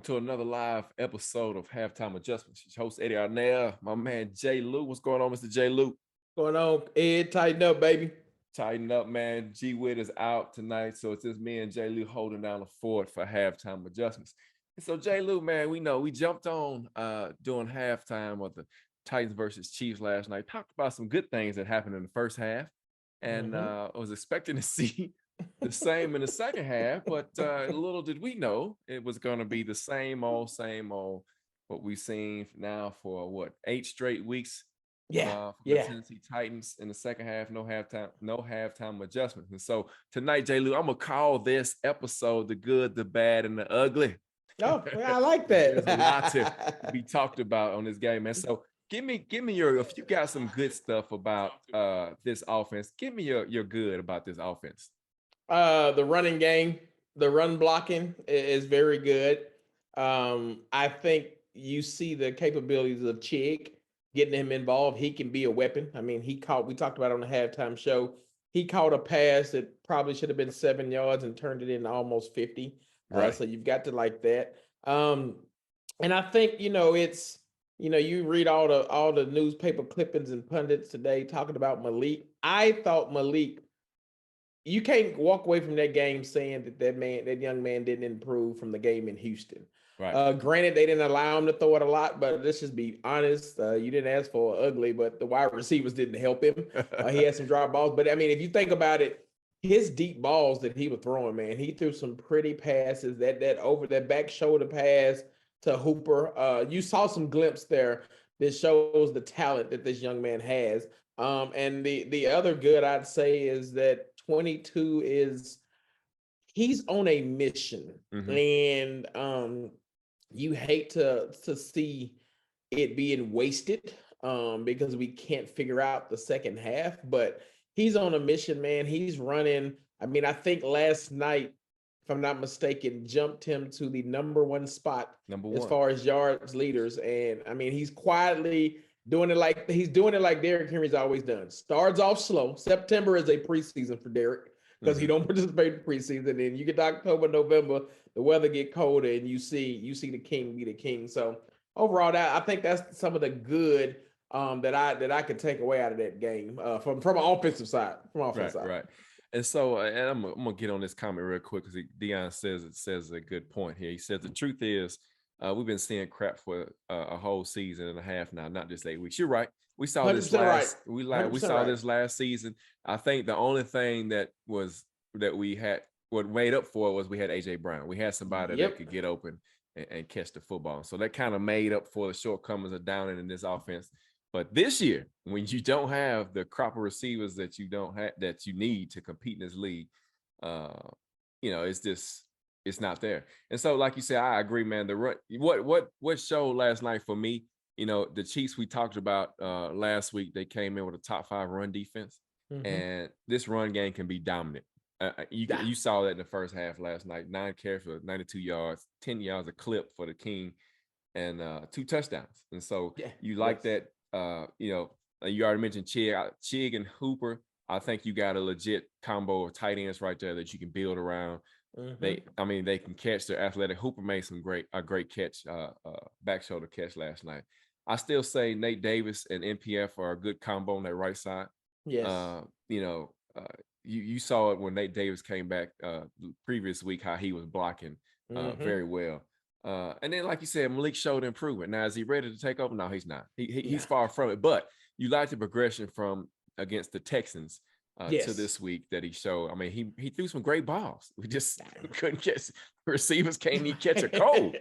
to another live episode of Halftime Adjustments. Your host, Eddie Arnell, my man, Jay Lou. What's going on, Mr. Jay Lou? Going on, Ed? Tighten up, baby. Tighten up, man. G Witt is out tonight, so it's just me and Jay Lou holding down the fort for Halftime Adjustments. And so, Jay Lou, man, we know we jumped on during halftime of the Titans versus Chiefs last night. Talked about some good things that happened in the first half, and I was expecting to see the same in the second half, but little did we know it was going to be the same old, what we've seen now for 8 straight weeks. For the Tennessee Titans in the second half, no halftime adjustments. And so tonight, Jay Lou, I'm gonna call this episode "The Good, the Bad, and the Ugly." Oh, I like that. There's a lot to be talked about on this game, man. So give me if you got some good stuff about this offense, give me your good about this offense. The running game, the run blocking is very good. I think you see the capabilities of Chig, getting him involved. He can be a weapon. I mean, we talked about on the halftime show, he caught a pass that probably should have been 7 yards and turned it into almost 50. Right. So you've got to like that. And I think, it's, you read all the newspaper clippings and pundits today talking about Malik. I thought Malik, you can't walk away from that game saying that young man didn't improve from the game in Houston. Right. Granted, they didn't allow him to throw it a lot, but let's just be honest. You didn't ask for ugly, but the wide receivers didn't help him. He had some drop balls. But, I mean, if you think about it, his deep balls that he was throwing, man, he threw some pretty passes. That over that back shoulder pass to Hooper. You saw some glimpse there that shows the talent that this young man has. And the other good I'd say is that 22 he's on a mission. And you hate to see it being wasted because we can't figure out the second half, but he's on a mission, man. He's running. I mean, I think last night, if I'm not mistaken, jumped him to the number one spot as far as yards leaders. And I mean, he's quietly doing it like Derrick Henry's always done. Starts off slow. September is a preseason for Derrick because he don't participate in preseason. And you get to October, November, the weather get colder, and you see the king be the king. So overall, I think that's some of the good that I could take away out of that game from an offensive side. Right. And so, and I'm gonna get on this comment real quick because Deion says a good point here. He says the truth is we've been seeing crap for a whole season and a half now, not just 8 weeks. You're right. We saw this this last season. I think the only thing that we had what made up for it was we had AJ Brown. We had somebody that could get open and catch the football. So that kind of made up for the shortcomings of Downing in this offense. But this year, when you don't have the crop of receivers that you need to compete in this league, it's not there. And so, like you said, I agree, man. The run, what showed last night for me, the Chiefs we talked about last week, they came in with a top 5 run defense, and this run game can be dominant. You saw that in the first half last night. 9 carries for 92 yards, 10 yards a clip for the King, and 2 touchdowns. And so you like that. You already mentioned Chig and Hooper. I think you got a legit combo of tight ends right there that you can build around. They can catch. They're athletic. Hooper made a great catch, back shoulder catch last night. I still say Nate Davis and NPF are a good combo on that right side. Yes. You saw it when Nate Davis came back previous week, how he was blocking very well. And then, like you said, Malik showed improvement. Now, is he ready to take over? No, he's not. He's far from it. But you like the progression from against the Texans to this week that he showed. I mean, he threw some great balls. We just couldn't catch. Receivers can't even catch a cold.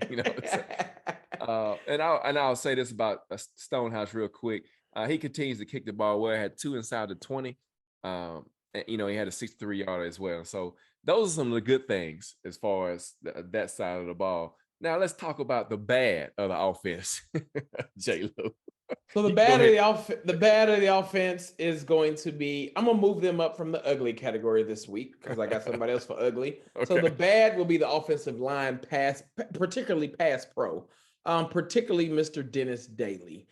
And I'll say this about Stonehouse real quick. He continues to kick the ball well. Had 2 inside the 20. He had a 63-yarder as well. So those are some of the good things as far as that side of the ball. Now let's talk about the bad of the offense, J-Lo. So the bad of the offense is going to be, I'm gonna move them up from the ugly category this week because I got somebody else for ugly. Okay. So the bad will be the offensive line particularly pass pro, particularly Mr. Dennis Daly.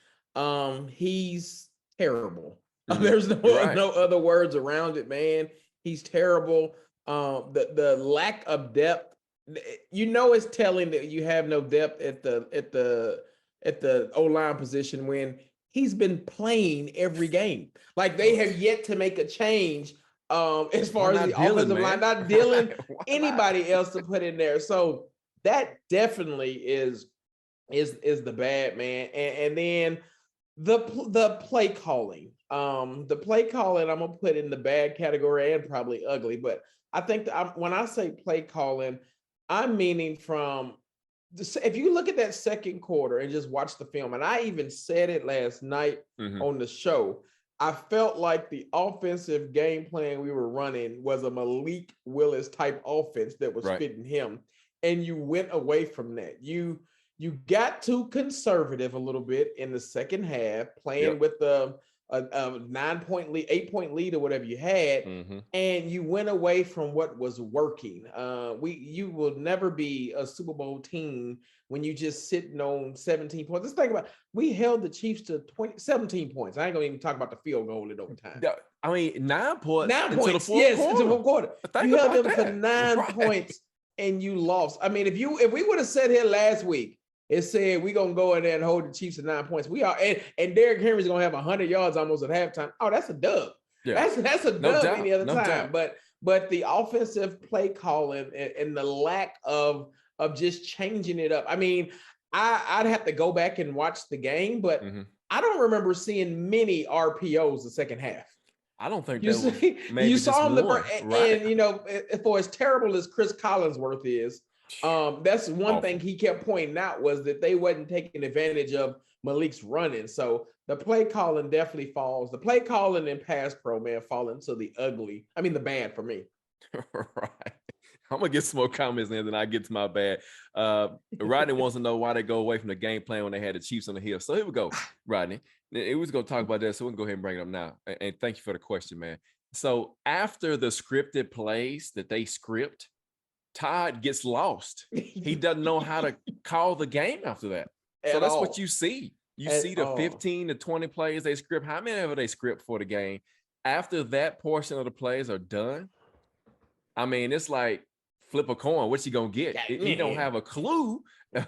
He's terrible. There's no other words around it, man. He's terrible. The lack of depth you know it's telling that you have no depth at the O-line position when he's been playing every game. Like they have yet to make a change as Why far as not the Dylan, offensive line, man? not dealing Why not? anybody else to put in there. So that definitely is the bad man. And then the play calling. The play calling I'm gonna put in the bad category and probably ugly, but I think that when I say play calling, I'm meaning from if you look at that second quarter and just watch the film, and I even said it last night Mhm. on the show, I felt like the offensive game plan we were running was a Malik Willis type offense that was Right. fitting him, and you went away from that. You got too conservative a little bit in the second half, playing Yep. with a 9-point lead, 8-point lead, or whatever you had, Mhm. and you went away from what was working. You will never be a Super Bowl team when you just sitting on 17 points. Let's think about it. We held the Chiefs to 17 points. I ain't gonna even talk about the field goal in overtime. Yeah, I mean, 9 points 9 into the points, fourth yes, into the fourth quarter. quarter. Think You held about them for that. 9 Right. points and you lost. I mean, if we would have sat here last week and said we're gonna go in there and hold the Chiefs at 9 points, we are, and Derrick Henry's gonna have 100 yards almost at halftime. Oh, that's a dub. Yeah. That's a No dub doubt. any other No time. doubt. But the offensive play calling and the lack of just changing it up. I mean, I'd have to go back and watch the game, but Mhm. I don't remember seeing many RPOs the second half. I don't think You that was see, maybe you just saw him one. Right. and you know, for as terrible as Chris Collinsworth is, that's one thing Awful. he kept pointing out was that they wasn't taking advantage of Malik's running. So the play calling definitely falls. The play calling and pass pro, man, fall into the ugly. I mean, the bad for me. Right. I'm gonna get some more comments in, then I get to my bad. Rodney wants to know why they go away from the game plan when they had the Chiefs on the hill. So here we go, Rodney. It was gonna talk about that, so we can go ahead and bring it up now. And thank you for the question, man. So after the scripted plays that they script, Todd gets lost. He doesn't know how to call the game after that. So At that's all. what you see. You At see the all. 15 to 20 plays they script. How many ever they script for the game? After that portion of the plays are done, I mean, it's like flip a coin. What's he gonna get? Yeah, He don't man. have a clue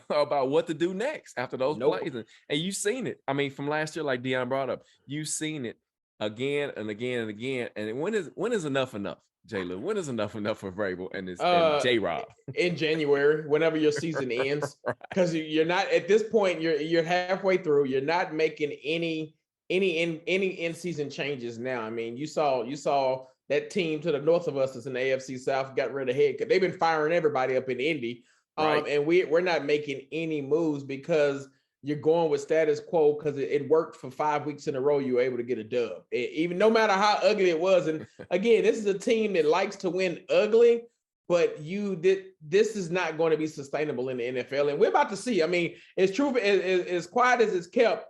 about what to do next after those Nope. plays. And you've seen it. I mean, from last year, like Dion brought up, you've seen it again and again and again. And when is enough enough, Jayla? When is enough for Vrabel and J-Rob? In January, whenever your season ends, because you're not at this point. You're halfway through. You're not making any in season changes now. I mean, you saw that team to the north of us that's in the AFC South got rid of head because they've been firing everybody up in Indy, Right. and we're not making any moves because you're going with status quo because it worked for 5 weeks in a row. You were able to get a dub, even no matter how ugly it was. And again, this is a team that likes to win ugly, but this is not going to be sustainable in the NFL. And we're about to see. I mean, it's true. As quiet as it's kept,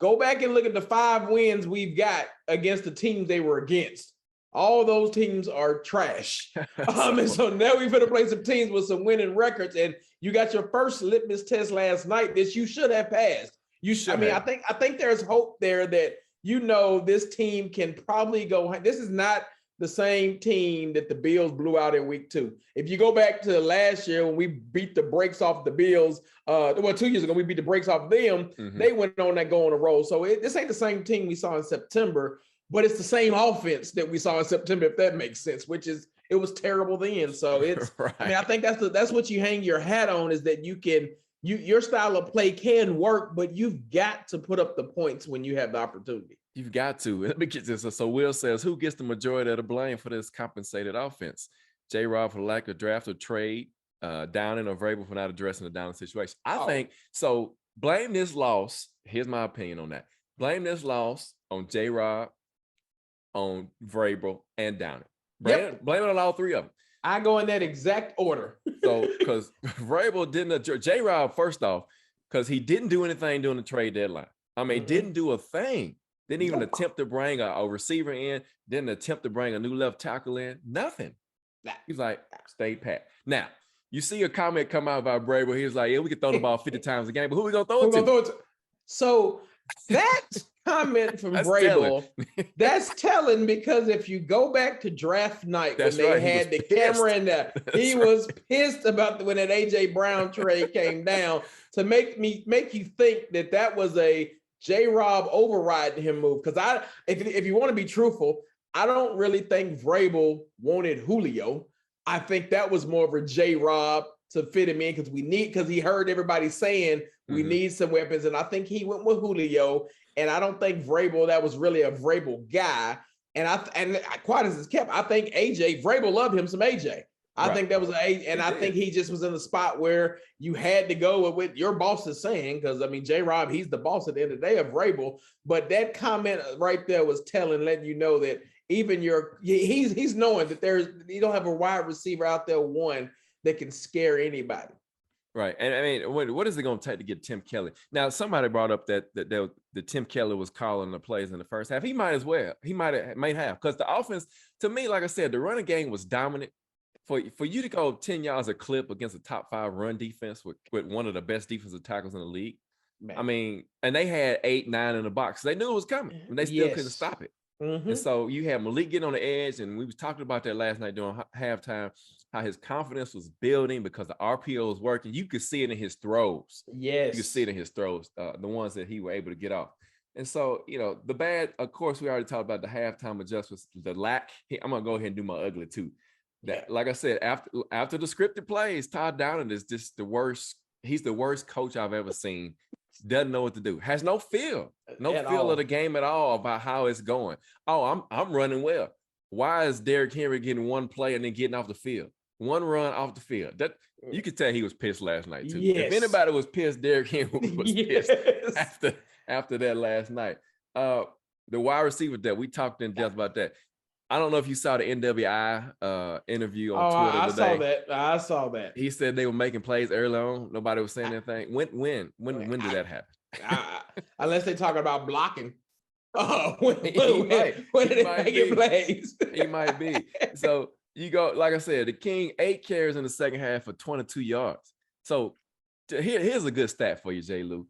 go back and look at the 5 wins we've got against the teams they were against. All those teams are trash. And so now we've been to play some teams with some winning records, and you got your first litmus test last night that you should have passed. You should. I mean, I think there's hope there that this team can probably go. This is not the same team that the Bills blew out in week 2. If you go back to last year when we beat the brakes off the Bills, 2 years ago we beat the brakes off them. Mhm. They went on that go on a roll. So this ain't the same team we saw in September. But it's the same offense that we saw in September, if that makes sense, which is it was terrible then. So it's right. I mean, I think that's what you hang your hat on is that your style of play can work, but you've got to put up the points when you have the opportunity. You've got to. Let me get this. So Will says, who gets the majority of the blame for this compensated offense? J-Rob for lack of draft or trade, Downing or Vrabel for not addressing the Downing situation. I think so. Blame this loss. Here's my opinion on that. Blame this loss on J-Rob, on Vrabel, and Downing. Blame it on all 3 of them. I go in that exact order. So, because Vrabel didn't, J-Rob, first off, because he didn't do anything during the trade deadline. I mean, didn't do a thing. Didn't even attempt to bring a receiver in. Didn't attempt to bring a new left tackle in. Nothing. He's like, stay pat. Now, you see a comment come out about Vrabel. He was like, yeah, we can throw the ball 50 times a game, but who we going to throw it to? So That comment from That's Vrabel, telling. that's telling, because if you go back to draft night That's when they right, he had was the camera in there, he right. was pissed about when that AJ Brown trade came down to make you think that was a J-Rob overriding him move. Because if you want to be truthful, I don't really think Vrabel wanted Julio. I think that was more of a J-Rob to fit him in because he heard everybody saying we need some weapons, and I think he went with Julio. And I don't think that was really a Vrabel guy. And quite as it's kept, I think Vrabel loved him some AJ. I think that was and I think he just was in the spot where you had to go with what your boss is saying, because I mean J-Rob, he's the boss at the end of the day of Vrabel. But that comment right there was letting you know that even he's knowing that you don't have a wide receiver out there one that can scare anybody. Right. And I mean, what is it going to take to get Tim Kelly? Now, somebody brought up that Tim Kelly was calling the plays in the first half. He might as well. He might have, because the offense, to me, like I said, the running game was dominant. For you to go 10 yards a clip against a top 5 run defense with one of the best defensive tackles in the league. Man. I mean, and they had 8, 9 in the box. They knew it was coming, and they still couldn't stop it. And so you had Malik getting on the edge, and we was talking about that last night during halftime, how his confidence was building because the RPO was working. You could see it in his throws. Yes. You could see it in his throws, the ones that he were able to get off. And so, the bad, of course, we already talked about the halftime adjustments, the lack. I'm going to go ahead and do my ugly too. Like I said, after the scripted plays, Todd Downing is just the worst. He's the worst coach I've ever seen. Doesn't know what to do. Has no feel of the game at all about how it's going. Oh, I'm running well. Why is Derrick Henry getting one play and then getting off the field? One run off the field. That you could tell he was pissed last night too. Yes. If anybody was pissed, Derrick Henry was pissed after that last night. The wide receiver that we talked in depth about that. I don't know if you saw the NWI interview on Twitter today. I saw that. He said they were making plays early on. Nobody was saying anything. When did that happen? Unless they're talking about blocking. When they making plays? He might be. So you go, like I said, the King 8 carries in the second half for 22 yards. So here's a good stat for you, J. Lou.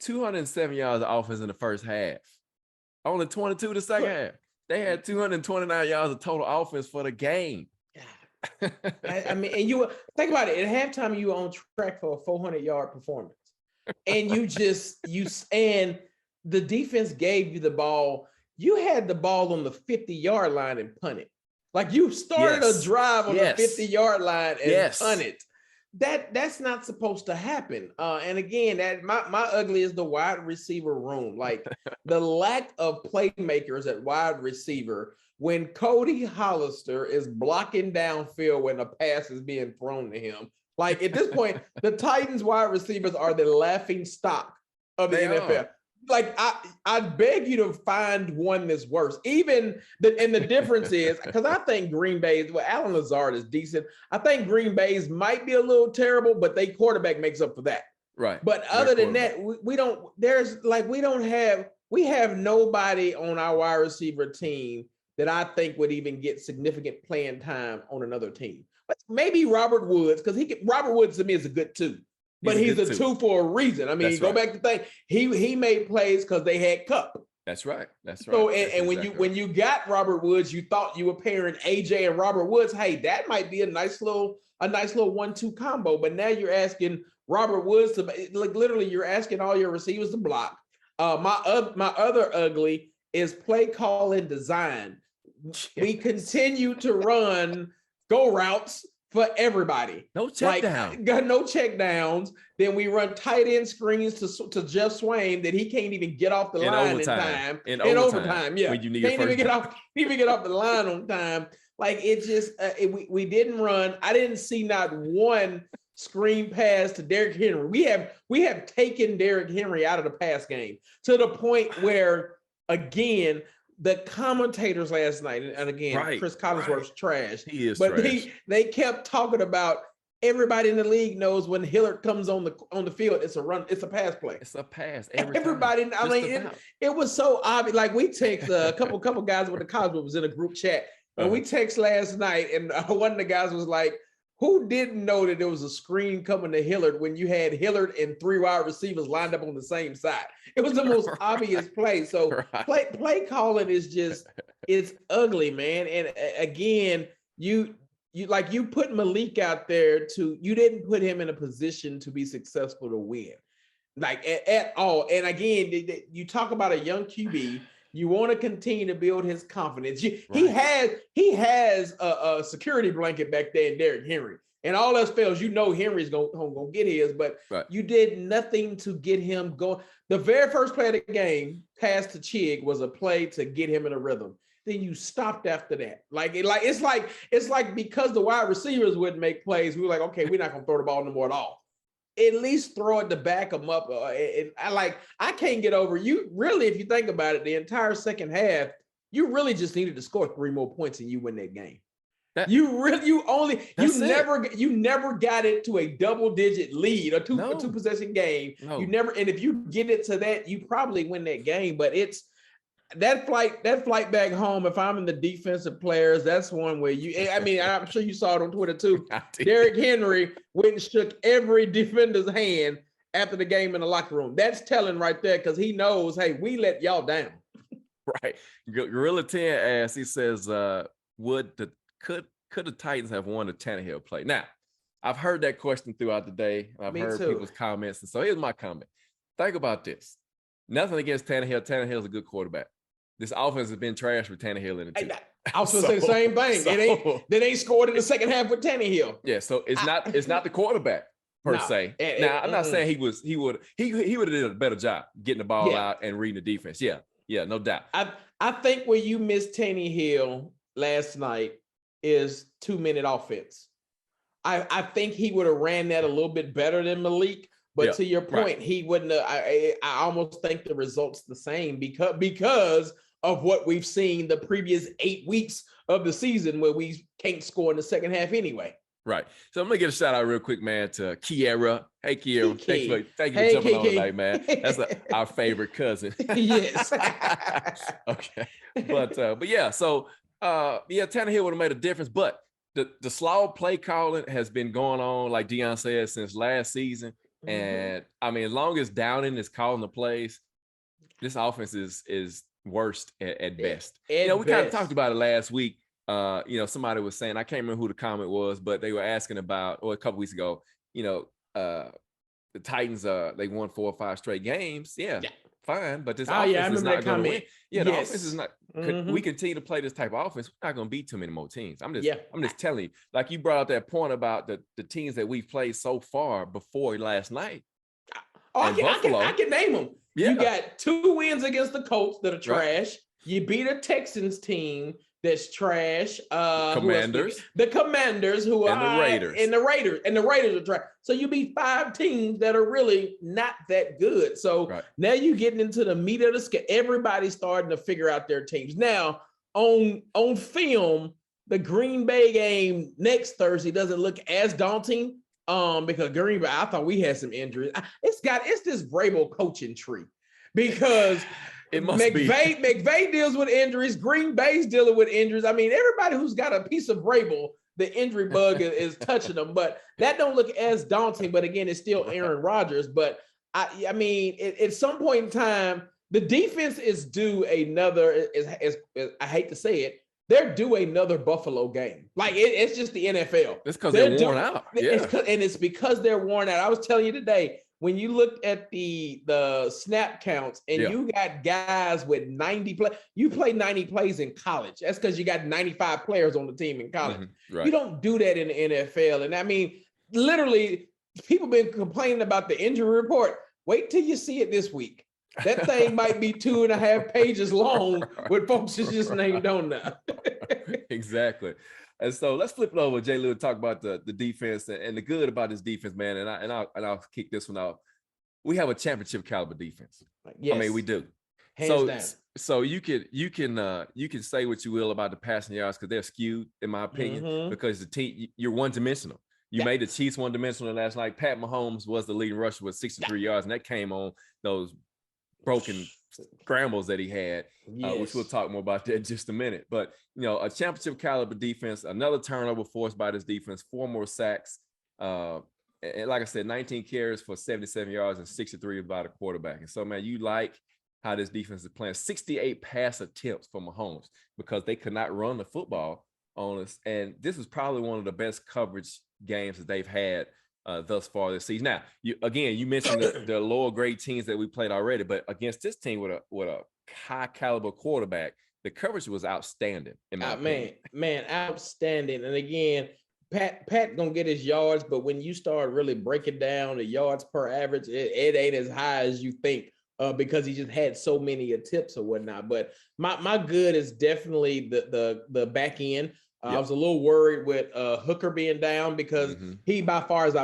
207 yards of offense in the first half. Only 22 the second half. They had 229 yards of total offense for the game. I mean, and you think about it. At halftime, you were on track for a 400-yard performance, and and the defense gave you the ball. You had the ball on the 50-yard line and punted. Like you started a drive on the 50-yard line and punted. That's not supposed to happen. And again, that my ugly is the wide receiver room. Like the lack of playmakers at wide receiver when Cody Hollister is blocking downfield when a pass is being thrown to him. Like at this point, the Titans wide receivers are the laughing stock of the NFL. Like I beg you to find one that's worse. And the difference is because I think Green Bay's Allen Lazard is decent. I think Green Bay's might be a little terrible, but they quarterback makes up for that. Right. But other than that, we have nobody on our wide receiver team that I think would even get significant playing time on another team. But maybe Robert Woods, because Robert Woods to me is a good 2. But he's a 2 for a reason. I mean, back to think he made plays because they had Cup. That's right. So when you got Robert Woods, you thought you were pairing AJ and Robert Woods. Hey, that might be a nice little 1-2 combo. But now you're asking Robert Woods to literally you're asking all your receivers to block. My other ugly is play calling design. We continue to run go routes for everybody. No check down. Got no check downs. Then we run tight end screens to Jeff Swain that he can't even get off the line in time. In overtime, yeah. When you need can't even get off the line on time. Like it just we didn't run. I didn't see not one screen pass to Derrick Henry. We have taken Derrick Henry out of the pass game to the point where again the commentators last night, and again, Chris Collinsworth's trash. He is but trash. They kept talking about everybody in the league knows when Hillard comes on the field, it's a run, it's a pass play. It's a pass. Everybody, I mean, it was so obvious. Like we text a couple guys with the college was in a group chat, and we text last night, and one of the guys was like, Who didn't know that there was a screen coming to Hillard when you had Hillard and 3 wide receivers lined up on the same side? It was the most obvious play. So play calling is just, it's ugly, man. And again, you put Malik out there you didn't put him in a position to be successful to win, like at all. And again, you talk about a young QB. You want to continue to build his confidence. He has a security blanket back there in Derrick Henry. And all else fails, Henry's gonna get his, but you did nothing to get him going. The very first play of the game, pass to Chig, was a play to get him in a rhythm. Then you stopped after that. It's like because the wide receivers wouldn't make plays, we were like, okay, we're not gonna throw the ball no more at all. At least throw it to back them up. I can't get over you. Really, if you think about it, the entire second half, you really just needed to score 3 more points and you win that game. You never got it to a double-digit lead, a two possession game. No. You never, and if you get it to that, you probably win that game. But it's that flight back home. If I'm in the defensive players, that's one where I'm sure you saw it on Twitter too. Derrick Henry went and shook every defender's hand after the game in the locker room. That's telling right there, because he knows, hey, we let y'all down. Right. Gorilla 10 asks, he says, could the Titans have won the Tannehill play? Now, I've heard that question throughout the day. I've heard people's comments. And so here's my comment. Think about this. Nothing against Tannehill. Tannehill's a good quarterback. This offense has been trash with Tannehill in the team. I was going to say the same thing. They ain't scored in the second half with Tannehill. Yeah, so it's not the quarterback per se. Now, I'm not saying he would have did a better job getting the ball out and reading the defense. Yeah, no doubt. I think where you missed Tannehill last night is 2-minute offense. I think he would have ran that a little bit better than Malik. But to your point, he wouldn't have. I almost think the result's the same because of what we've seen the previous 8 weeks of the season, where we can't score in the second half anyway. Right. So I'm gonna get a shout out real quick, man, to Kiera. Hey, Kiera, thank you for jumping on tonight, man. That's our favorite cousin. Yes. Okay. But yeah. So Tannehill would have made a difference, but the slow play calling has been going on, like Deion said, since last season. And I mean, as long as Downing is calling the plays, this offense is worst at best. We kind of talked about it last week. Somebody was saying, I can't remember who the comment was, but they were asking about, or a couple weeks ago, the Titans, they won 4 or 5 straight games. Yeah. Fine, but this offense is not going to win. Yeah, the offense is not. We continue to play this type of offense, we're not going to beat too many more teams. I'm just telling you. Like you brought out that point about the teams that we've played so far before last night. I can name them. Yeah. You got 2 wins against the Colts that are trash. Right. You beat a Texans team that's trash. Commanders. The Commanders, the Raiders. And the Raiders are trash. So you beat 5 teams that are really not that good. So now you're getting into the meat of the scale. Everybody's starting to figure out their teams. Now, on film, the Green Bay game next Thursday doesn't look as daunting. Because Green Bay, I thought we had some injuries. It's this Vrabel coaching tree, because it must McVay deals with injuries. Green Bay's dealing with injuries. I mean, everybody who's got a piece of Vrabel, the injury bug is touching them. But that don't look as daunting. But again, it's still Aaron Rodgers. But I mean, at some point in time, the defense is due another. I hate to say it, they're due another Buffalo game. Like it's just the NFL. It's because they're worn out. Yeah. It's because they're worn out. I was telling you today, when you looked at the snap counts and you got guys with 90 play, you play 90 plays in college. That's because you got 95 players on the team in college. Mm-hmm. Right. You don't do that in the NFL. And I mean, literally, people been complaining about the injury report. Wait till you see it this week. That thing might be 2.5 pages long with folks is just named on now. Exactly. And so let's flip it over, Jay Lou, and talk about the defense and the good about this defense, man. And I'll kick this one out. We have a championship caliber defense. Yes. I mean, we do. Hands down. So you can say what you will about the passing yards, because they're skewed, in my opinion, because the team, you're one-dimensional. You made the Chiefs one-dimensional last night. Pat Mahomes was the leading rusher with 63 yards, and that came on those broken scrambles that he had, which we'll talk more about that in just a minute. But, a championship caliber defense, another turnover forced by this defense, 4 more sacks. And like I said, 19 carries for 77 yards and 63 by the quarterback. And so, man, you like how this defense is playing. 68 pass attempts for Mahomes because they could not run the football on us. And this is probably one of the best coverage games that they've had thus far this season. Now, you mentioned the lower grade teams that we played already, but against this team with a high caliber quarterback, the coverage was outstanding. In my opinion. Man, outstanding. And again, Pat gonna get his yards, but when you start really breaking down the yards per average, it ain't as high as you think. Because he just had so many attempts or whatnot. But my good is definitely the back end. I was a little worried with Hooker being down because he by far is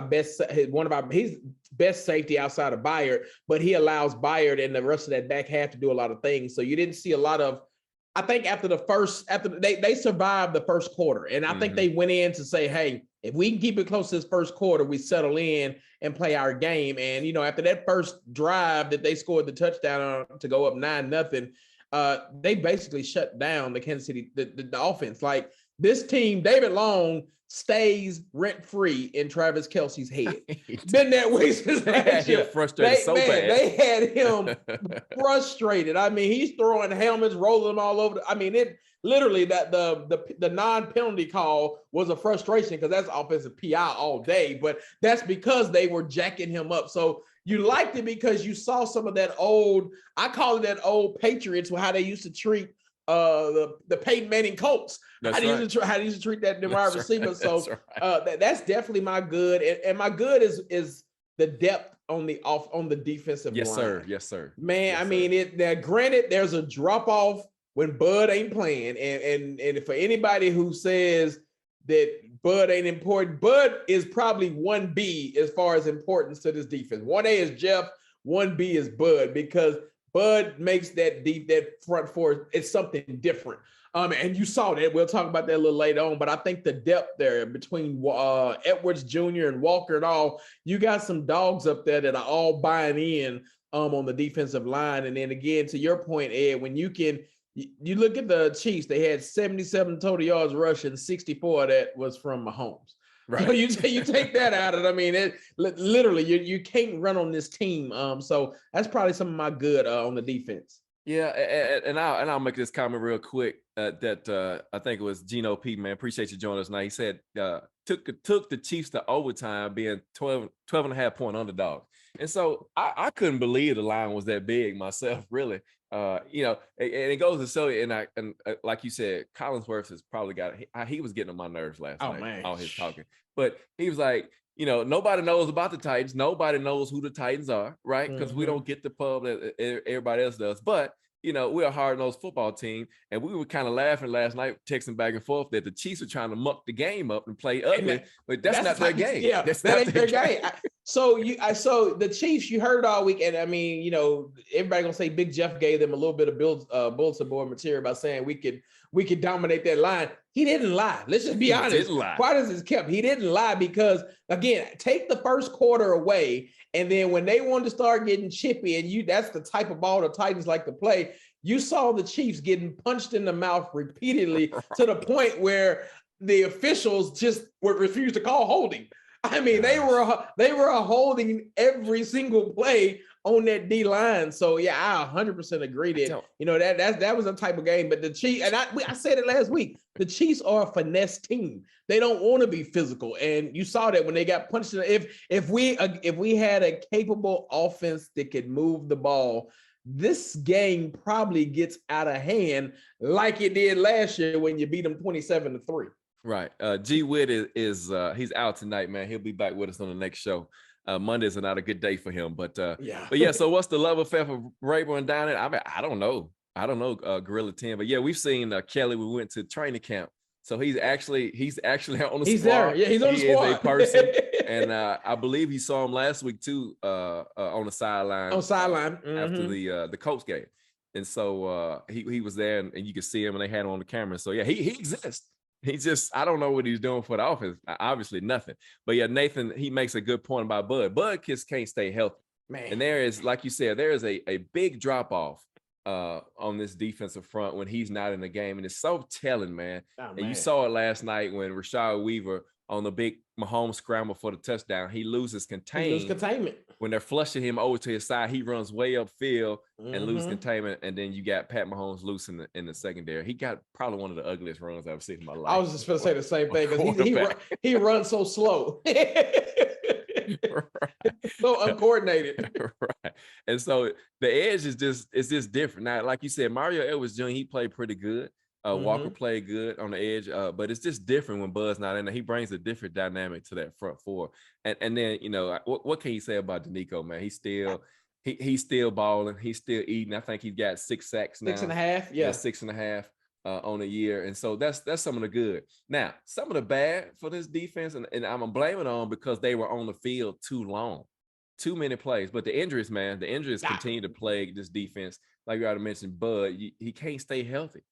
he's best safety outside of Byard, but he allows Byard and the rest of that back half to do a lot of things. So you didn't see a lot of. I think after they survived the first quarter, and I think they went in to say, hey, if we can keep it close to this first quarter, we settle in and play our game. And, after that first drive that they scored the touchdown on to go up 9-0, they basically shut down the Kansas City, the offense. Like this team, David Long stays rent-free in Travis Kelce's head. Been that way since last year. Frustrated bad. They had him frustrated. I mean, he's throwing helmets, rolling them all over. It literally that the non-penalty call was a frustration because that's offensive PI all day, but that's because they were jacking him up. So you liked it because you saw some of that I call it that old Patriots, how they used to treat the Peyton Manning Colts. How they used to treat that wide receiver. Right. So that's definitely my good. And my good is the depth on the defensive line. Yes, sir. Man, now granted, there's a drop off when Bud ain't playing. And for anybody who says that Bud ain't important, Bud is probably 1B as far as importance to this defense. 1A is Jeff, 1B is Bud, because Bud makes that front four, it's something different. And you saw that. We'll talk about that a little later on. But I think the depth there between Edwards Jr. and Walker and all, you got some dogs up there that are all buying in on the defensive line. And then again, to your point, Ed, when you look at the Chiefs, they had 77 total yards rushing, 64 of that was from Mahomes. Right. So you take that out of it. It literally you can't run on this team. So that's probably some of my good on the defense. Yeah, and I'll make this comment real quick. That I think it was Gino P. Man, appreciate you joining us tonight. He said took the Chiefs to overtime, being 12 and a half point underdog. And so I couldn't believe the line was that big myself, really. And it goes to show you, and like you said, Collinsworth has probably he was getting on my nerves last night, man. All his talking. But he was like, nobody knows about the Titans. Nobody knows who the Titans are, right? Because we don't get the pub that everybody else does. But, we're a hard-nosed football team, and we were kind of laughing last night, texting back and forth that the Chiefs were trying to muck the game up and play ugly, but that's not their game. Yeah, that ain't their game. So the Chiefs, you heard it all week, and everybody gonna say Big Jeff gave them a little bit of bulletin board material about saying we could dominate that line. He didn't lie. Let's just be honest. Quite as it's kept, he didn't lie because again, take the first quarter away, and then when they wanted to start getting chippy, and that's the type of ball the Titans like to play. You saw the Chiefs getting punched in the mouth repeatedly to the point where the officials just would refuse to call holding. They were holding every single play on that D line. So yeah, I 100% agree that that was a type of game. But the Chiefs, and I said it last week, the Chiefs are a finesse team. They don't want to be physical, and you saw that when they got punched. If we had a capable offense that could move the ball, this game probably gets out of hand like it did last year when you beat them 27-3. Right. G Witt is he's out tonight, man. He'll be back with us on the next show. Mondays are not a good day for him, but yeah. So what's the love affair for Rayburn down there? I don't know, Gorilla 10, but yeah, we've seen Kelly. We went to training camp, so he's actually on the he's squad. There. Yeah, he's on the squad. Is a person, and I believe he saw him last week too on the sideline. After the Colts game, and so he was there, and you could see him, and they had him on the camera. So yeah, he exists. He just, I don't know what he's doing for the offense. Obviously nothing. But yeah, Nathan, he makes a good point about Bud. Bud just can't stay healthy. Man. And there is, like you said, there is a big drop off on this defensive front when he's not in the game. And it's so telling, man. Oh, and you saw it last night when Rashad Weaver on the big Mahomes scramble for the touchdown, he loses containment. When they're flushing him over to his side, he runs way upfield and loses containment. And then you got Pat Mahomes loose in the secondary. He got probably one of the ugliest runs I've seen in my life. I was just going to say the same thing because he runs so slow. So uncoordinated. Right. And so the edge is just different. Now, like you said, Mario Edwards Jr., he played pretty good. Walker played good on the edge, but it's just different when Bud's not in there. He brings a different dynamic to that front four. And then, you know, what can you say about Danico, man? He's still balling. He's still eating. I think he's got 6 sacks now. 6.5. Yeah. 6.5 on a year. And so that's some of the good. Now, some of the bad for this defense, and I'm blaming on because they were on the field too long. Too many plays. But the injuries continue to plague this defense. Like you already mentioned, Bud, he can't stay healthy.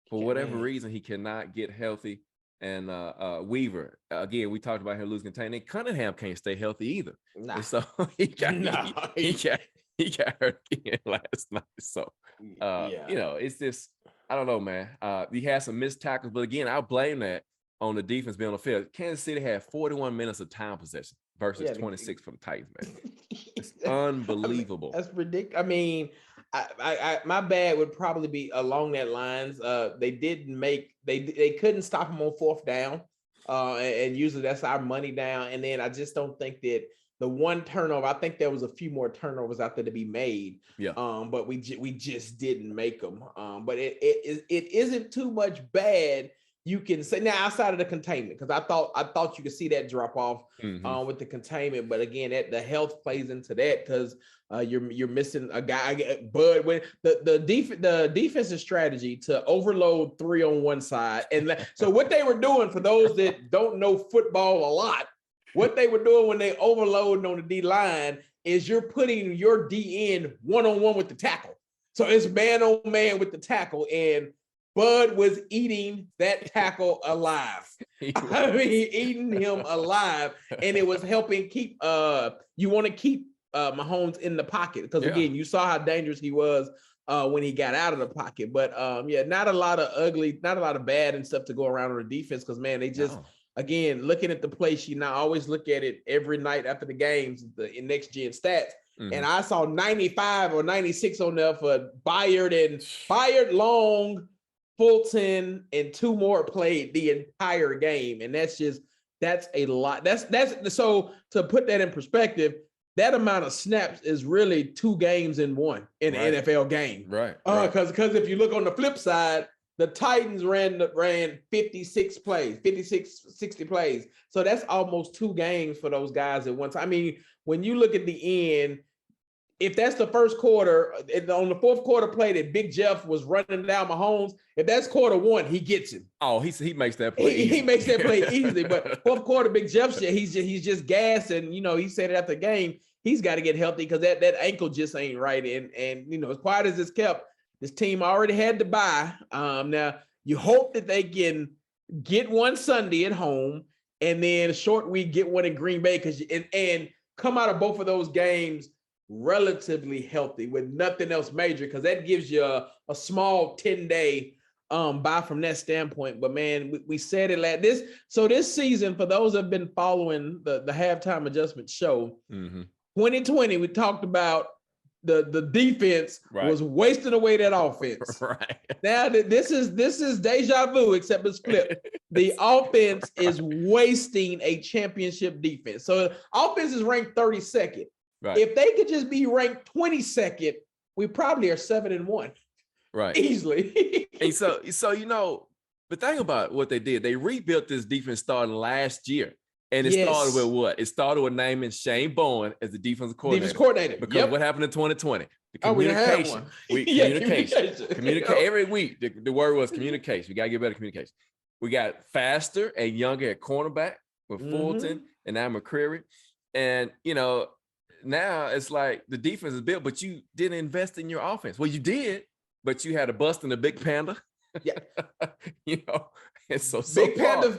For whatever reason, he cannot get healthy. And Weaver, again, we talked about him losing containment. Cunningham can't stay healthy either. And so he got hurt again last night. So, you know, it's just, I don't know, man. He had some missed tackles, but again, I'll blame that on the defense being on the field. Kansas City had 41 minutes of time possession versus 26 from the Titans, man. It's unbelievable. That's ridiculous. I mean, my bad would probably be along that lines. They couldn't stop him on 4th down. And usually that's our money down. And then I just don't think that the one turnover, I think there was a few more turnovers out there to be made. Yeah. But we just didn't make them. But it isn't too much bad. You can say now outside of the containment, because I thought you could see that drop off with the containment, but again, the health plays into that because you're missing a guy. Bud, when the defensive strategy to overload 3 on one side, and so what they were doing for those that don't know football a lot, what they were doing when they overload on the D line is you're putting your D end 1-on-1 with the tackle, so it's man on man with the tackle and. Bud was eating that tackle alive. I mean, eating him alive, and it was helping keep. You want to keep Mahomes in the pocket because again, you saw how dangerous he was when he got out of the pocket. But not a lot of bad and stuff to go around on the defense because man, they just again looking at the play sheet. Now I always look at it every night after the games, in next gen stats. And I saw 95 or 96 on there for Byard Long. Fulton and 2 more played the entire game. And that's a lot. That's so to put that in perspective, that amount of snaps is really 2 games in one in the NFL game. Right. Because if you look on the flip side, the Titans ran 56 plays, 56, 60 plays. So that's almost 2 games for those guys at once. I mean, when you look at the end, if that's the first quarter, on the 4th quarter play that Big Jeff was running down Mahomes, if that's quarter 1, he gets him. Oh, he makes that play. He makes that play easily. But 4th quarter, Big Jeff, he's just gassed, and you know he said it after the game. He's got to get healthy because that ankle just ain't right. And you know, as quiet as it's kept, this team already had to bye. Now you hope that they can get one Sunday at home, and then a short week get one in Green Bay and come out of both of those games relatively healthy with nothing else major, because that gives you a small 10-day bye from that standpoint. But man, we said it this season, for those that have been following the halftime adjustment show, 2020, we talked about the defense was wasting away that offense. Right. Now this is deja vu, except it's flipped. The offense is wasting a championship defense. So offense is ranked 32nd. Right. If they could just be ranked 22nd, we probably are 7-1. Right. Easily. And so you know, the thing about what they did, they rebuilt this defense starting last year. And it started with what? It started with naming Shane Bowen as the defensive coordinator. Because what happened in 2020? The communication. Communicate every week. The word was communication. We gotta get better communication. We got faster and younger at cornerback with Fulton and now McCreary. And you know, now it's like the defense is built, but you didn't invest in your offense. Well, you did, but you had a bust in the Big Panda. Yeah. You know, and so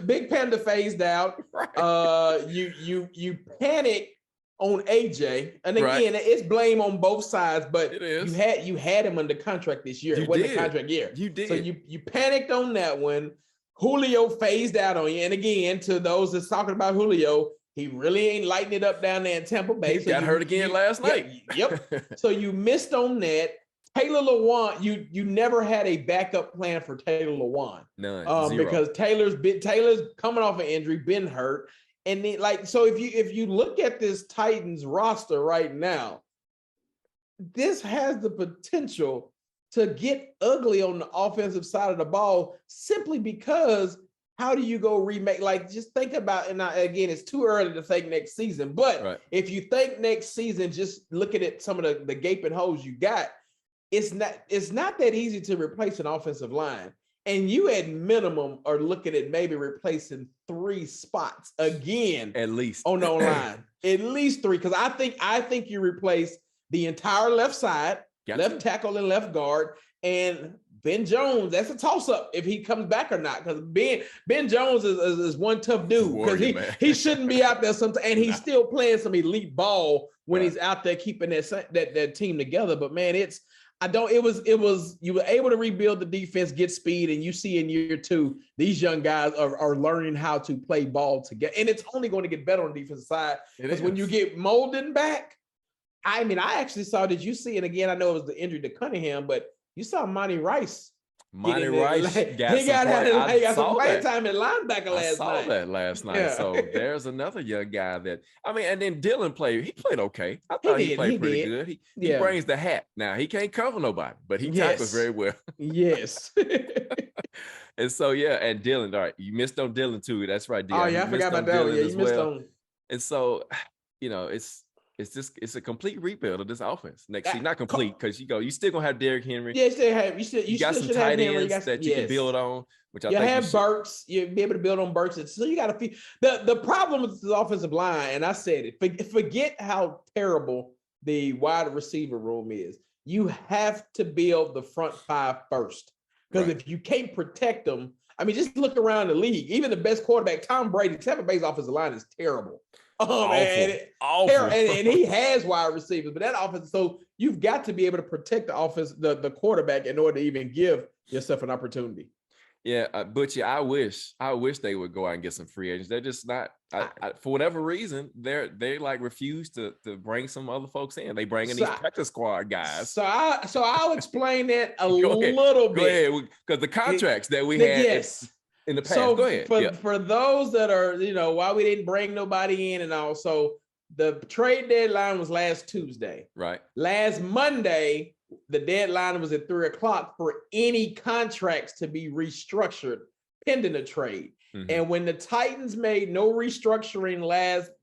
Big Panda phased out. Right. You panic on AJ. And Right. again, it's blame on both sides, but It is. you had him under contract this year. You It wasn't did. a contract year. You did. So you panicked on that one. Julio phased out on you. And again, to those that's talking about Julio, he really ain't lighting it up down there in Tampa Bay. He got hurt again last night. Yep. So you missed on that. Taylor Lewan, you never had a backup plan for Taylor Lewan. None. Because Taylor's coming off an injury, been hurt. And then, so if you look at this Titans roster right now, this has the potential to get ugly on the offensive side of the ball simply because how do you go remake? Just think about, and again, it's too early to think next season, but if you think next season, just looking at some of the gaping holes you got, it's not that easy to replace an offensive line. And you at minimum are looking at maybe replacing 3 spots again. At least. On the line. At least 3. Because I think you replace the entire left side, left tackle and left guard. And Ben Jones, that's a toss-up if he comes back or not. Because Ben Jones is one tough dude. Because he shouldn't be out there sometimes. And he's still playing some elite ball when he's out there keeping that team together. But man, it was you were able to rebuild the defense, get speed, and you see in year 2, these young guys are learning how to play ball together. And it's only going to get better on the defensive side. Because when you get Molden back, I actually saw, did you see, and again, I know it was the injury to Cunningham, but you saw Monty Rice. Monty Rice got some playing time at linebacker last night. I saw that last night. Yeah. So there's another young guy that, and then Dylan played okay. I thought he played pretty good. He brings the hat. Now, he can't cover nobody, but he tackles very well. Yes. And so, and Dylan, all right, you missed on Dylan too. That's right, Dylan. Oh, yeah, I forgot about that one. Yeah, you missed on. And so, it's a complete rebuild of this offense next season. Not complete because you still gonna have Derrick Henry. Yeah, you got some tight ends that you can build on. Which I think have Burks. You'll be able to build on Burks. So you got to feed the problem with the offensive line. And I said it. Forget how terrible the wide receiver room is. You have to build the front 5 first, because if you can't protect them, just look around the league. Even the best quarterback, Tom Brady, Tampa Bay's offensive line is terrible. Awful. And he has wide receivers, but that offense. So you've got to be able to protect the offense, the quarterback, in order to even give yourself an opportunity. Yeah, Butchie, I wish they would go out and get some free agents. They're just not. For whatever reason, they refuse to bring some other folks in. They bring in these practice squad guys. So I'll explain that a little bit. Go ahead, because the contracts that we had. In the past. So go ahead. For those that are, why we didn't bring nobody in and all. So the trade deadline was last Tuesday. Right. Last Monday, the deadline was at 3:00 for any contracts to be restructured pending a trade. Mm-hmm. And when the Titans made no restructuring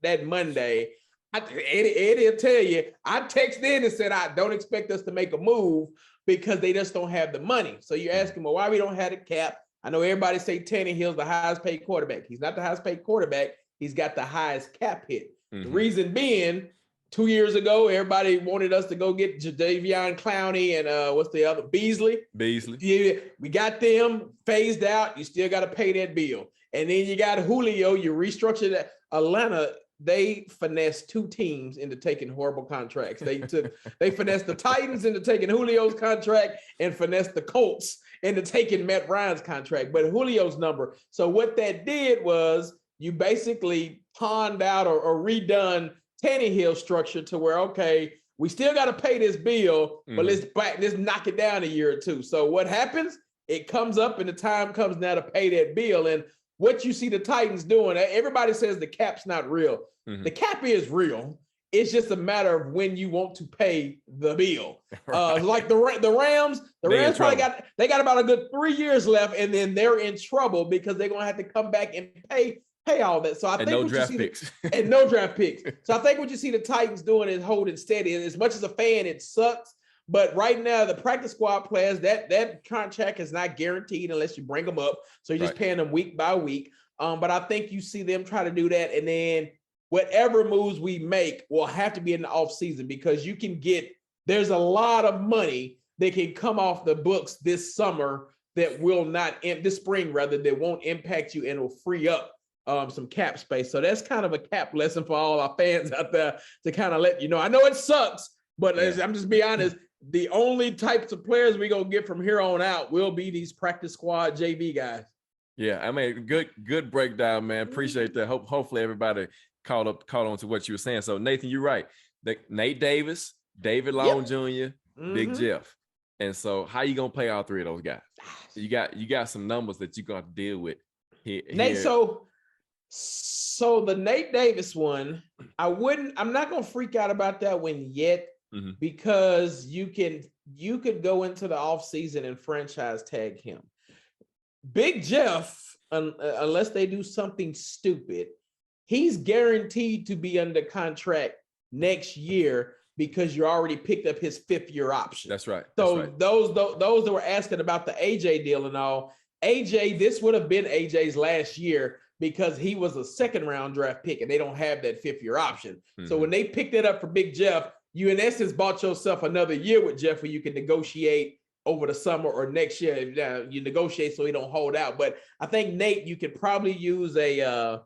that Monday, Eddie will tell you, I texted in and said, I don't expect us to make a move because they just don't have the money. So you ask him, well, why we don't have the cap? I know everybody say Tannehill's the highest paid quarterback. He's not the highest paid quarterback. He's got the highest cap hit. Mm-hmm. The reason being, 2 years ago, everybody wanted us to go get Jadeveon Clowney and what's the other? Beasley. Yeah, we got them phased out. You still got to pay that bill. And then you got Julio. You restructured that. Atlanta, they finessed 2 teams into taking horrible contracts. They finessed the Titans into taking Julio's contract and finessed the Colts into taking Matt Ryan's contract, but Julio's number. So what that did was you basically pawned out or redone Tannehill's structure to where, okay, we still got to pay this bill, but let's knock it down a year or 2. So what happens? It comes up and the time comes now to pay that bill. And what you see the Titans doing, everybody says the cap's not real. Mm-hmm. The cap is real. It's just a matter of when you want to pay the bill. Right. Like the Rams probably got about a good 3 years left, and then they're in trouble because they're gonna have to come back and pay all that. So I think no draft picks. And no draft picks. So I think what you see the Titans doing is holding steady. And as much as a fan, it sucks. But right now, the practice squad players, that contract is not guaranteed unless you bring them up. So you're just paying them week by week. But I think you see them try to do that, and then whatever moves we make will have to be in the off season, because there's a lot of money that can come off the books this summer that will not, this spring rather, that won't impact you and will free up some cap space. So that's kind of a cap lesson for all our fans out there to kind of let you know. I know it sucks, but I'm just be honest. The only types of players we gonna get from here on out will be these practice squad JV guys. Yeah, I mean, good breakdown, man. Appreciate that. Hopefully everybody caught on to what you were saying. So Nathan, you're right. Nate Davis, David Long Jr., Big Jeff. And so how you gonna play all three of those guys? You got some numbers that you're gonna have to deal with here. Nate, so the Nate Davis one, I'm not gonna freak out about that one yet, because you could go into the offseason and franchise tag him. Big Jeff, unless they do something stupid, he's guaranteed to be under contract next year because you already picked up his 5th-year option. That's right. So those that were asking about the AJ deal and all, AJ, this would have been AJ's last year because he was a 2nd-round draft pick and they don't have that 5th-year option. So when they picked it up for Big Jeff, you in essence bought yourself another year with Jeff where you can negotiate over the summer or next year. You negotiate so he don't hold out. But I think Nate, you could probably use a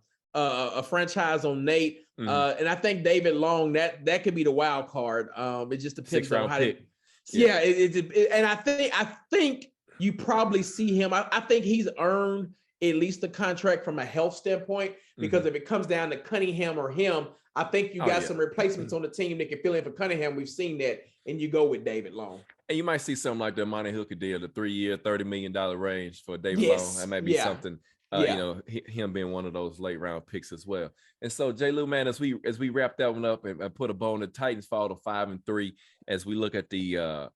franchise on Nate. And I think David Long, that could be the wild card. It just depends on how pick. And I think you probably see him. I think he's earned at least the contract from a health standpoint, because if it comes down to Cunningham or him, I think you got some replacements on the team that can fill in for Cunningham. We've seen that, and you go with David Long. And you might see something like the Monty Hooker deal, the 3-year, $30 million range for David Long. That might be something, him being one of those late round picks as well. And so, J. Lou, man, as we wrap that one up and put a bow on, the Titans fall to 5-3 as we look at the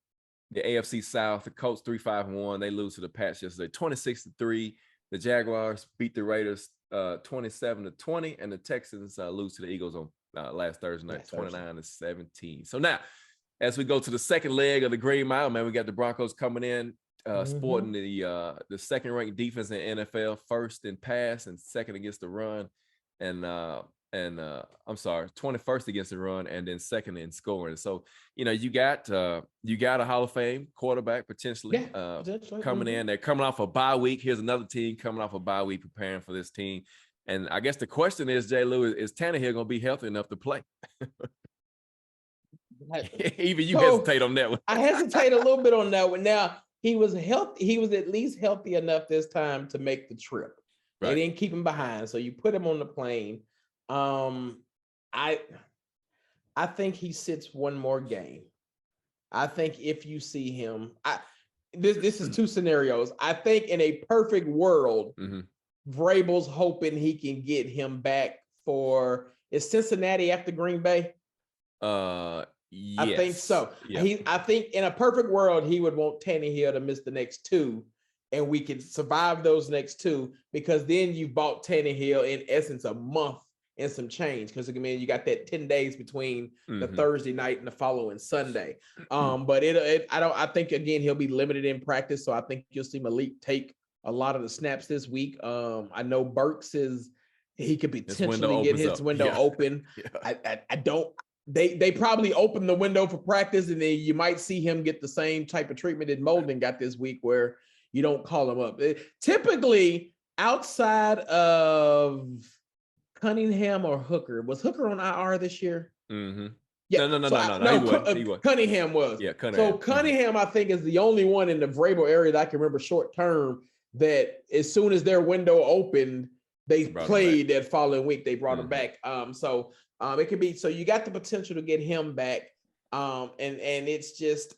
AFC South. The Colts 3-5-1. They lose to the Pats yesterday, 26-3. The Jaguars beat the Raiders 27-20, and the Texans lose to the Eagles on last Thursday night, 29-17. So now, as we go to the second leg of the Green Mile, man, we got the Broncos coming in, sporting the second-ranked defense in NFL, first in pass and second against the run, and I'm sorry, 21st against the run, and then second in scoring. So, you got a Hall of Fame quarterback potentially coming in. They're coming off a bye week. Here's another team coming off a bye week preparing for this team. And I guess the question is, J. Lou, is Tannehill going to be healthy enough to play? Even you hesitate on that one. I hesitate a little bit on that one. Now, he was healthy. He was at least healthy enough this time to make the trip. Right. They didn't keep him behind, so you put him on the plane. I think he sits one more game. I think if you see him, this is two scenarios. I think in a perfect world, Vrabel's hoping he can get him back for, is Cincinnati after Green Bay? Yes. I think so. Yeah. I think in a perfect world, he would want Tannehill to miss the next 2, and we can survive those next 2, because then you bought Tannehill in essence a month and some change, because you got that 10 days between the Thursday night and the following Sunday. But I think again he'll be limited in practice, so I think you'll see Malik take a lot of the snaps this week. I know Burks he could potentially get his window open. I don't. They probably open the window for practice, and then you might see him get the same type of treatment that Molden got this week, where you don't call him up. Typically, outside of Cunningham or Hooker, was Hooker on IR this year? Yeah, no. He was. Cunningham was. Yeah, Cunningham. So Cunningham, I think, is the only one in the Vrabel area that I can remember short term that as soon as their window opened, they played that following week. They brought him back. So it could be. So you got the potential to get him back. And it's just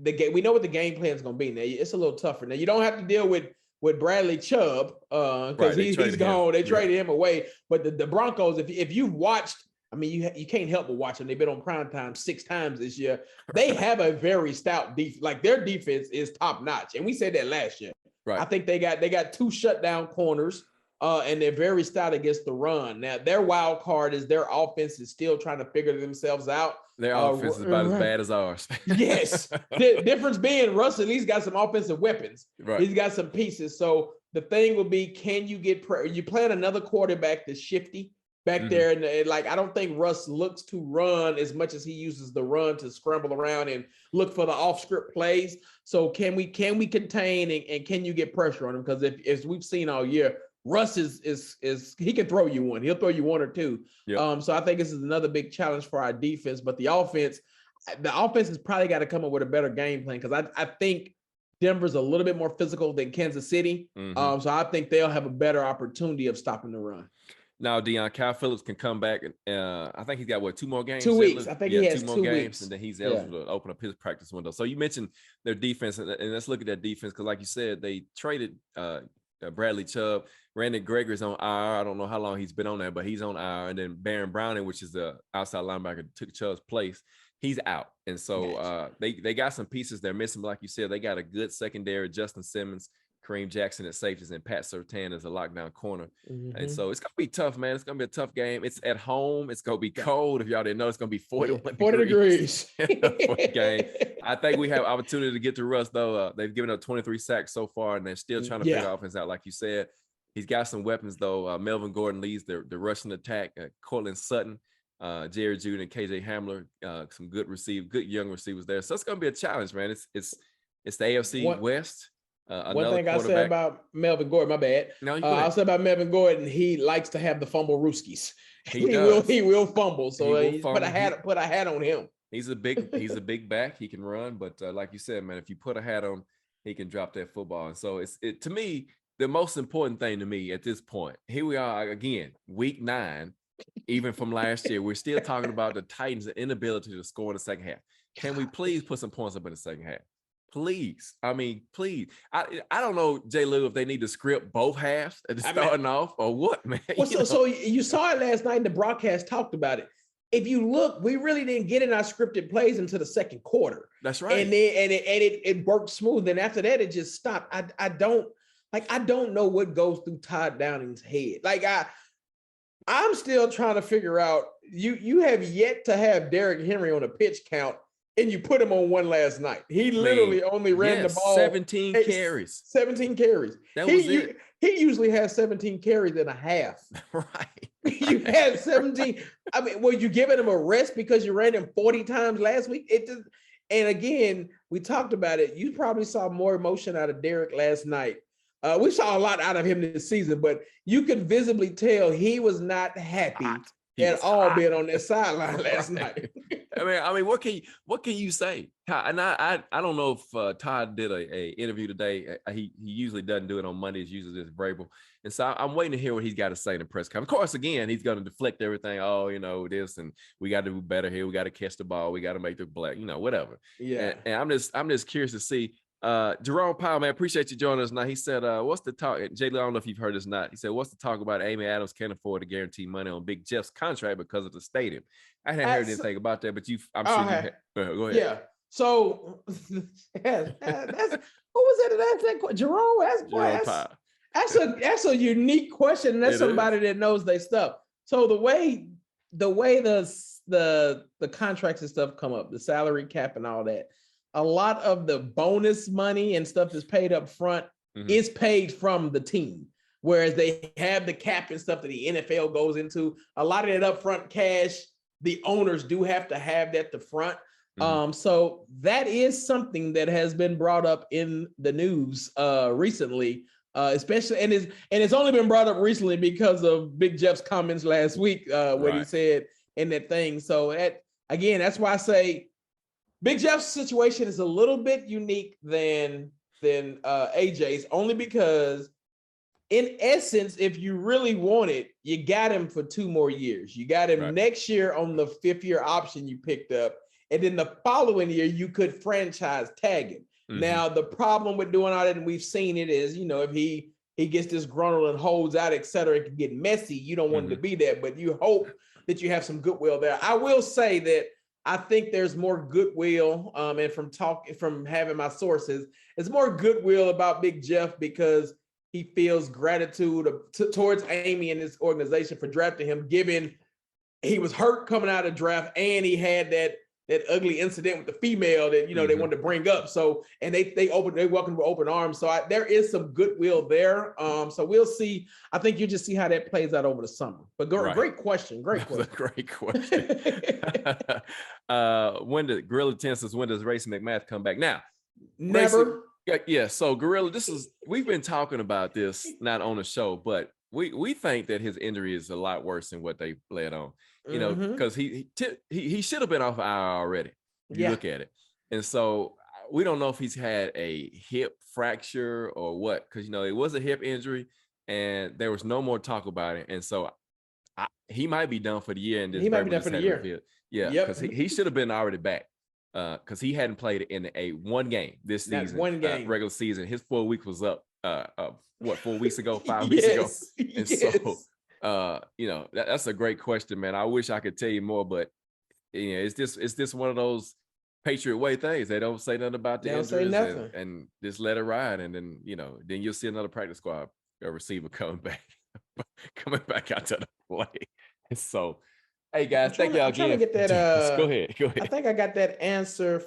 the game. We know what the game plan is going to be. Now it's a little tougher. Now you don't have to deal with Bradley Chubb because he's gone. They traded him away. But the Broncos, if you've watched, you can't help but watch them. They've been on primetime 6 times this year. They have a very stout defense. Like their defense is top notch, and we said that last year. Right. I think they got 2 shutdown corners, and they're very stout against the run. Now their wild card is their offense is still trying to figure themselves out. Their offense is about as bad as ours. Yes. The difference being Russ at least got some offensive weapons. Right. He's got some pieces. So the thing will be, can you get you plan another quarterback that's shifty back there? And I don't think Russ looks to run as much as he uses the run to scramble around and look for the off-script plays. So can we contain and can you get pressure on him? Because if we've seen all year, Russ is he can throw you one. He'll throw you one or two. Yep. So I think this is another big challenge for our defense. But the offense has probably got to come up with a better game plan, because I think Denver's a little bit more physical than Kansas City. So I think they'll have a better opportunity of stopping the run. Now, Dion, Kyle Phillips can come back. I think he's got 2 more games? 2 weeks. I think he has 2 games. And then he's eligible to open up his practice window. So you mentioned their defense, and let's look at that defense, because like you said, they traded Bradley Chubb. Randy Gregory's on IR. I don't know how long he's been on there, but he's on IR. And then Baron Browning, which is the outside linebacker, took Chubb's place. He's out. And so they got some pieces they're missing. But like you said, they got a good secondary. Justin Simmons, Kareem Jackson at safeties, and Pat Surtain as a lockdown corner. And so it's going to be tough, man. It's going to be a tough game. It's at home. It's going to be cold. If y'all didn't know, it's going to be 40 degrees. Game. I think we have opportunity to get to Russ, though. They've given up 23 sacks so far, and they're still trying to figure offense out, like you said. He's got some weapons, though. Melvin Gordon leads the rushing attack. Cortland Sutton, Jerry Jeudy, and KJ Hamler, some good young receivers there. So it's going to be a challenge, man. It's the AFC West. One thing I say about Melvin Gordon, my bad. No, I'll say about Melvin Gordon, he likes to have the fumble rooskies. He will fumble. So put a hat on him. He's a big back. He can run, but like you said, man, if you put a hat on, he can drop that football. And so it to me, the most important thing to me at this point, here we are again, week 9, even from last year, we're still talking about the Titans' inability to score in the second half. Can we please put some points up in the second half? Please. I mean, please. I don't know, J. Lou, if they need to script both halves at the starting off or what, man. Well, so you saw it last night, and the broadcast talked about it. If you look, we really didn't get in our scripted plays until the second quarter. That's right. And then it worked smooth. And after that, it just stopped. I don't know what goes through Todd Downing's head. Like I'm still trying to figure out. You have yet to have Derrick Henry on a pitch count, and you put him on one last night. He literally only ran the ball 17 carries. 17 carries. That was it. He usually has 17 carries and a half. Right. You had 17. I mean, were you giving him a rest because you ran him 40 times last week? And again, we talked about it. You probably saw more emotion out of Derrick last night. We saw a lot out of him this season, but you could visibly tell he was not happy at all being on that sideline last night. I mean, what can you say? And I don't know if Todd did a interview today. He usually doesn't do it on Mondays. Usually it's Vrabel, and so I'm waiting to hear what he's got to say in the press conference. Of course, again, he's going to deflect everything. Oh, this, and we got to do better here. We got to catch the ball. We got to make the black. Whatever. Yeah. And I'm just curious to see. Jerome Powell, man, appreciate you joining us now. He said, what's the talk? Jay, I don't know if you've heard this or not. He said, what's the talk about Amy Adams can't afford to guarantee money on Big Jeff's contract because of the stadium? I hadn't heard anything about that, but I'm sure you have. Go ahead. Yeah. So who was that that asked that question? Jerome Powell. That's a unique question. And that's somebody that knows their stuff. So the way the contracts and stuff come up, the salary cap and all that, a lot of the bonus money and stuff that's paid up front is paid from the team. Whereas they have the cap and stuff that the NFL goes into. A lot of that upfront cash, the owners do have to have that to front. So that is something that has been brought up in the news recently, especially, and it's only been brought up recently because of Big Jeff's comments last week, what he said in that thing. So that's why I say Big Jeff's situation is a little bit unique than AJ's, only because in essence, if you really want it, you got him for 2 more years. You got him next year on the 5th-year option you picked up. And then the following year, you could franchise tag him. Now, the problem with doing all that, and we've seen it, is, if he gets disgruntled and holds out, et cetera, it can get messy. You don't want him to be there, but you hope that you have some goodwill there. I will say that I think there's more goodwill, and from having my sources, it's more goodwill about Big Jeff because he feels gratitude towards Amy and his organization for drafting him, given he was hurt coming out of draft and he had that ugly incident with the female that they wanted to bring up. So, and they welcome with open arms. So there is some goodwill there. So we'll see. I think you just see how that plays out over the summer. But great question. Great question. Great question. When does Gorilla Ten says, when does Racing McMath come back? Now, never. Yeah. So Gorilla, we've been talking about this not on the show, but we think that his injury is a lot worse than what they led on. Because he should have been off IR already. If you look at it, and so we don't know if he's had a hip fracture or what, because it was a hip injury, and there was no more talk about it, and so he might be done for the year. And he might be done for the year. Yeah, because he should have been already back. Because he hadn't played in one game this season, regular season. His 4 week was up. 4 weeks ago, 5 weeks ago, and so that's a great question, man. I wish I could tell you more, but it's just one of those Patriot way things. They don't say nothing about the injuries, and just let it ride, and then then you'll see another practice squad receiver coming back out to the play. And so, hey guys, thank y'all again. Get that, go ahead. I think I got that answer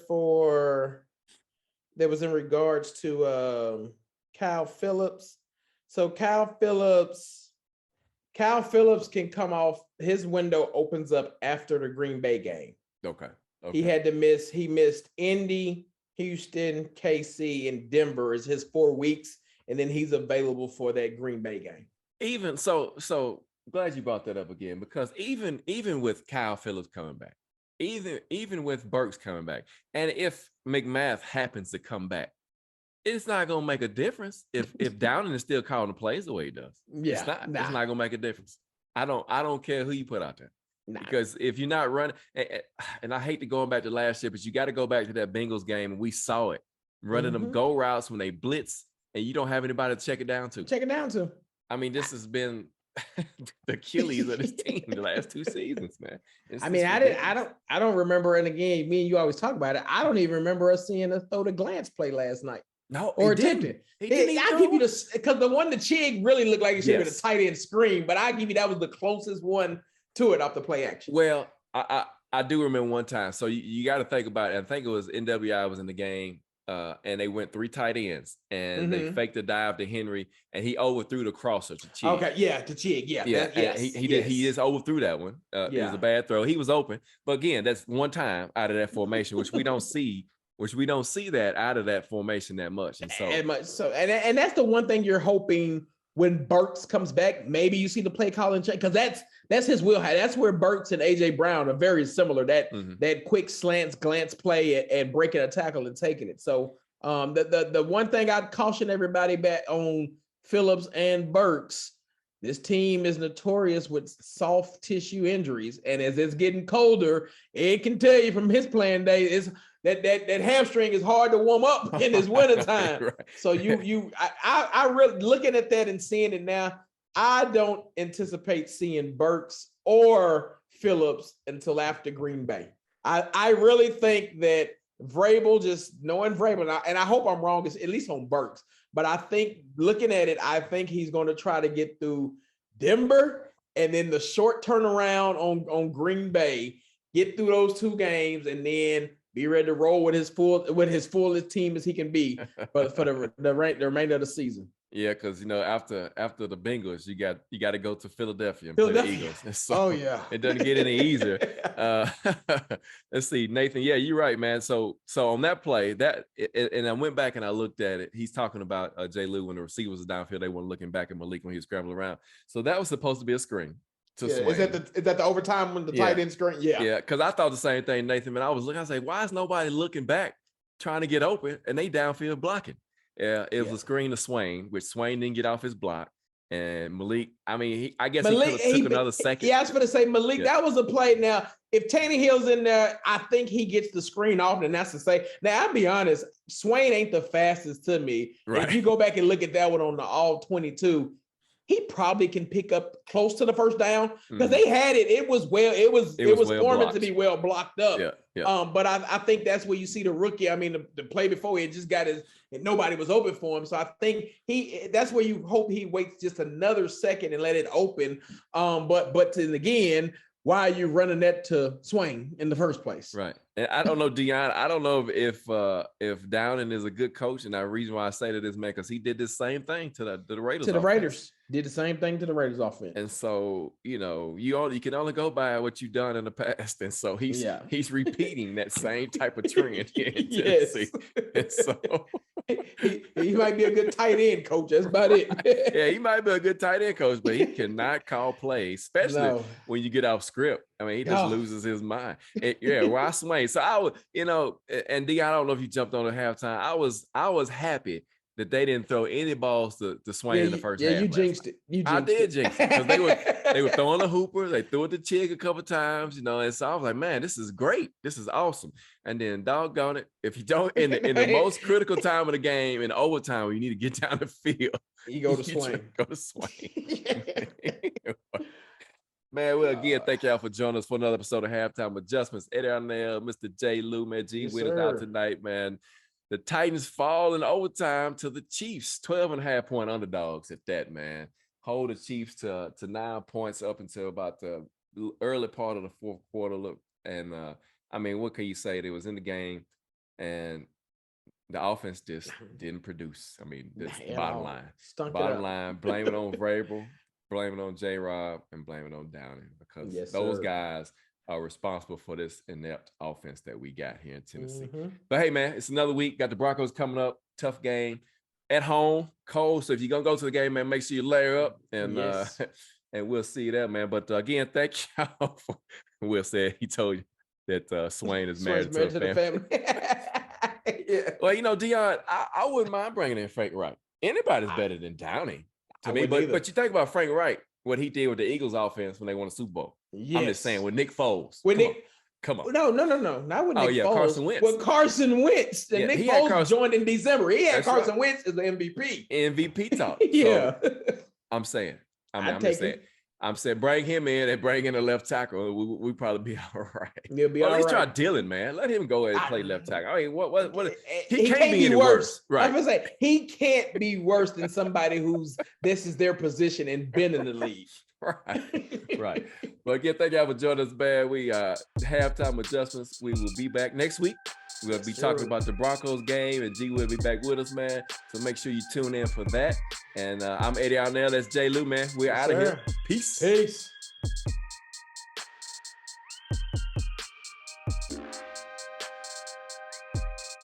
that was in regards to Kyle Phillips. So Kyle Phillips can come off. His window opens up after the Green Bay game. Okay. He missed Indy, Houston, KC, and Denver is his 4 weeks, and then he's available for that Green Bay game. Even so glad you brought that up again, because even with Kyle Phillips coming back, even with Burks coming back, and if McMath happens to come back, it's not gonna make a difference if Downing is still calling the plays the way he does. Yeah, it's not gonna make a difference. I don't care who you put out there. Because if you're not running, and I hate to go back to last year, but you got to go back to that Bengals game, and we saw it running them go routes when they blitz, and you don't have anybody to check it down to. I mean, this has been the Achilles of this team the last 2 seasons, man. I don't remember. And again, me and you always talk about it. I don't even remember us seeing a throw the glance play last night. No, or attempted. I'll give you this, because the one the Chig really looked like it should have been a tight end screen, but I give you that was the closest one to it off the play action. Well, I do remember one time. So you got to think about it. I think it was NWI was in the game, and they went 3 tight ends, and they faked the dive to Henry, and he overthrew the crosser to Chig. Okay, to Chig, he just overthrew that one. It was a bad throw. He was open, but again, that's one time out of that formation, which we don't see. That out of that formation that much, and that's the one thing you're hoping. When Burks comes back, maybe you see the play calling check, because that's his wheelhouse. That's where Burks and AJ Brown are very similar. That quick glance play and breaking a tackle and taking it. So the one thing I'd caution everybody back on Phillips and Burks, this team is notorious with soft tissue injuries, and as it's getting colder, it can tell you from his playing days that hamstring is hard to warm up in this wintertime. Right. So I really looking at that and seeing it now, I don't anticipate seeing Burks or Phillips until after Green Bay. I really think that Vrabel, just knowing Vrabel, and I hope I'm wrong, at least on Burks, but I think looking at it, I think he's going to try to get through Denver and then the short turnaround on Green Bay, get through those 2 games, and then be ready to roll with his fullest team as he can be, but for the remainder of the season. Yeah, because after the Bengals, you got to go to Philadelphia and play the Eagles. So it doesn't get any easier. Let's see, Nathan. Yeah, you're right, man. So on that play, and I went back and I looked at it. He's talking about Jay Lou when the receivers was downfield. They weren't looking back at Malik when he was scrambling around. So that was supposed to be a screen. Is that the overtime when the tight end screen? Yeah, because I thought the same thing, Nathan. Man, I was looking. I say, why is nobody looking back, trying to get open, and they downfield blocking? Yeah, it was a screen to Swain, which Swain didn't get off his block, and Malik. I mean, I guess Malik, he could have took another second. Yeah, I was going to say Malik. That was a play. Now, if Tannehill's in there, I think he gets the screen off, and that's to say. Now, I'll be honest, Swain ain't the fastest to me. Right. If you go back and look at that one on the all 22. He probably can pick up close to the first down because they had it. It was well formed to be well blocked up. But I think that's where you see the rookie. I mean, the play before he just got and nobody was open for him. So I think that's where you hope he waits just another second and let it open. But then again, why are you running that to Swain in the first place? Right. And I don't know, Dion. I don't know if Downing is a good coach, and the reason why I say that is, man, because he did the same thing to the Raiders. Did the same thing to the Raiders offense. And so, you can only go by what you've done in the past. And so he's repeating that same type of trend. Yes. And so He might be a good tight end coach. That's about it. Yeah, he might be a good tight end coach, but he cannot call plays, especially when you get off script. I mean, he just loses his mind. Ross Swain. So I was, and D, I don't know if you jumped on at halftime. I was happy that they didn't throw any balls to Swain in the first half. Yeah, you jinxed it. I did jinx it because they were throwing the hooper. They threw it to Chig a couple times, and so I was like, man, this is great. This is awesome. And then doggone it, if you don't in the most critical time of the game, in overtime, when you need to get down the field, you go to Swain. Go to Swain. Man, well, again, thank y'all for joining us for another episode of Halftime Adjustments. Eddie Arnell, Mr. J. Lou, man, G, with us out tonight, man. The Titans fall in overtime to the Chiefs, 12.5-point underdogs at that, man. Hold the Chiefs to 9 points up until about the early part of the fourth quarter. Look, and I mean, what can you say? They was in the game, and the offense just didn't produce. I mean, that's the bottom line. Bottom line, blame it on Vrabel, blame it on J-Rob, and blame it on Downing, because those guys are responsible for this inept offense that we got here in Tennessee. But hey, man, it's another week. Got the Broncos coming up. Tough game at home, cold. So if you're gonna go to the game, man, make sure you layer up, and and we'll see you there, man. But again, thank y'all for Will said he told you that Swain is married to the family. Well, Dion, I wouldn't mind bringing in Frank Wright. Anybody's better than Downing to me. But you think about Frank Wright, what he did with the Eagles offense when they won a Super Bowl. Yes. I'm just saying, with Nick Foles. Come on. No. Not with Nick Foles. Carson Wentz. With Carson Wentz. And Nick Foles joined in December. He had Carson Wentz as the MVP. MVP talk. Yeah. So, I'm saying. I'm saying bring him in and bring in a left tackle. We probably be all right. He'll be all right. At least try Dylan, man. Let him go ahead and play left tackle. I mean, what? He can't be any worse. Right. I'm gonna say he can't be worse than somebody who's this is their position and been in the league. Right. Well, again, thank y'all for joining us, man. We Halftime Adjustments. We will be back next week. We'll be talking about the Broncos game, and G will be back with us, man. So make sure you tune in for that. And I'm Eddie Arnell. That's J. Lou, man. We're out of here. Peace.